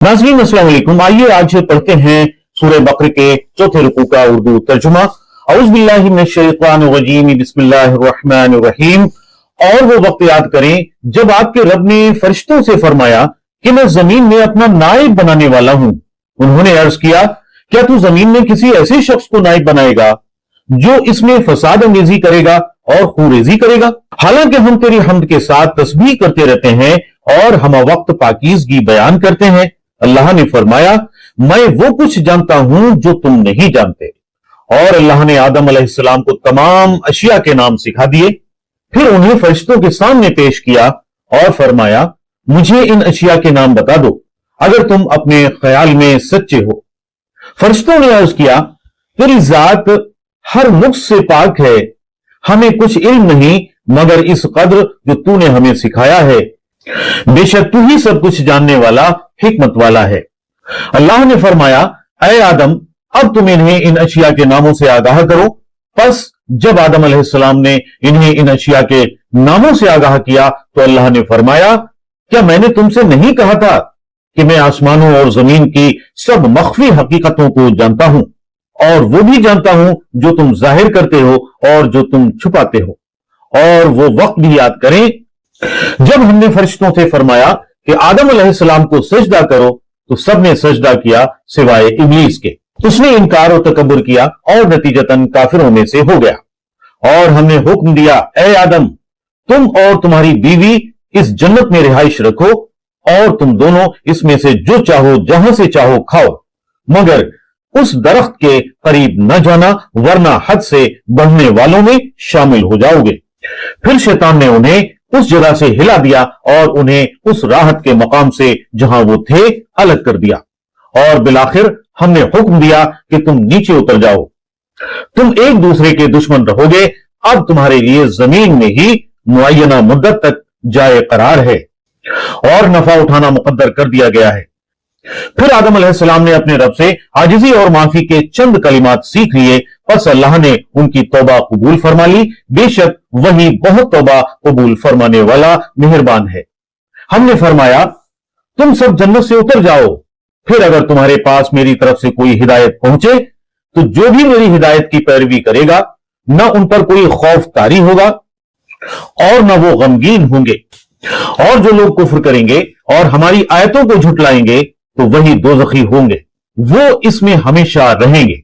नाज़रीन अस्सलाम वालेकुम। आइए आज पढ़ते हैं सूरह बकरे के चौथे रुकू का उर्दू तर्जुमा। औज़ु बिल्लाहि मिनश शैतानिर रजीम, बिस्मिल्लाहिर रहमानिर रहीम। और वो वक्त याद करें जब आपके रब ने फरिश्तों से फरमाया कि मैं जमीन में अपना नाइब बनाने वाला हूं। उन्होंने अर्ज किया, क्या तू जमीन में किसी ऐसे शख्स को नाइब बनाएगा जो इसमें फसाद अंगेजी करेगा और खूरेजी करेगा? हालांकि हम तेरी हम्द के साथ तस्बीह करते रहते हैं और हम वक्त पाकीज़गी बयान करते हैं। अल्लाह ने फरमाया, मैं वो कुछ जानता हूं जो तुम नहीं जानते। और अल्लाह ने आदम अलैहिस्सलाम को तमाम अशिया के नाम सिखा दिए, फिर उन्हें फरिश्तों के सामने पेश किया और फरमाया, मुझे इन अशिया के नाम बता दो अगर तुम अपने ख्याल में सच्चे हो। फरिश्तों ने अर्ज किया, तेरी जात हर नुक्स से पाक है, हमें कुछ इल्म नहीं मगर इस कद्र जो तूने हमें सिखाया है। बेशक तू ही सब कुछ जानने वाला हिकमत वाला है। अल्लाह ने फरमाया, ऐ आदम, अब तुम इन्हें इन अशिया के नामों से आगाह करो। बस जब आदम अलैहिस्सलाम ने इन्हें इन अशिया के नामों से आगाह किया तो अल्लाह ने फरमाया, क्या मैंने तुमसे नहीं कहा था कि मैं आसमानों और जमीन की सब मख्फी हकीकतों को जानता हूं और वो भी जानता हूं जो तुम जाहिर करते हो और जो तुम छुपाते हो। और वो वक्त भी याद करें जब हमने फरिश्तों से फरमाया कि आदम अलैहिस्सलाम को सजदा करो तो सबने सजदा किया सिवाय इब्लीस के। उसने इनकार और तकब्बुर किया और नतीजतन काफिरों में से हो गया। और हमने हुक्म दिया, ए आदम, तुम और तुम्हारी बीवी इस जन्नत में रिहाइश रखो और तुम दोनों इसमें से जो चाहो जहां से चाहो खाओ, मगर उस दरख्त के करीब न जाना वरना हद से बढ़ने वालों में शामिल हो जाओगे। फिर शैतान ने उन्हें उस जगह से हिला दिया और उन्हें उस राहत के मकाम से जहां वो थे अलग कर दिया। और बिलाखिर हमने हुक्म दिया कि तुम नीचे उतर जाओ, तुम एक दूसरे के दुश्मन रहोगे। अब तुम्हारे लिए जमीन में ही मुअय्यना मुद्दत तक जाए करार है और नफा उठाना मुकद्दर कर दिया गया है। फिर आदम अलैहिस्सलाम ने अपने रब से आजिजी और माफी के चंद कलिमात सीख लिए, बस अल्लाह ने उनकी तौबा कबूल फरमा ली। बेशक वही बहुत तौबा कबूल फरमाने वाला मेहरबान है। हमने फरमाया, तुम सब जन्नत से उतर जाओ, फिर अगर तुम्हारे पास मेरी तरफ से कोई हिदायत पहुंचे तो जो भी मेरी हिदायत की पैरवी करेगा न उन पर कोई खौफ तारी होगा और न वो गमगीन होंगे। और जो लोग कुफ्र करेंगे और हमारी आयतों को झुटलाएंगे तो वही दोज़खी होंगे, वो इसमें हमेशा रहेंगे।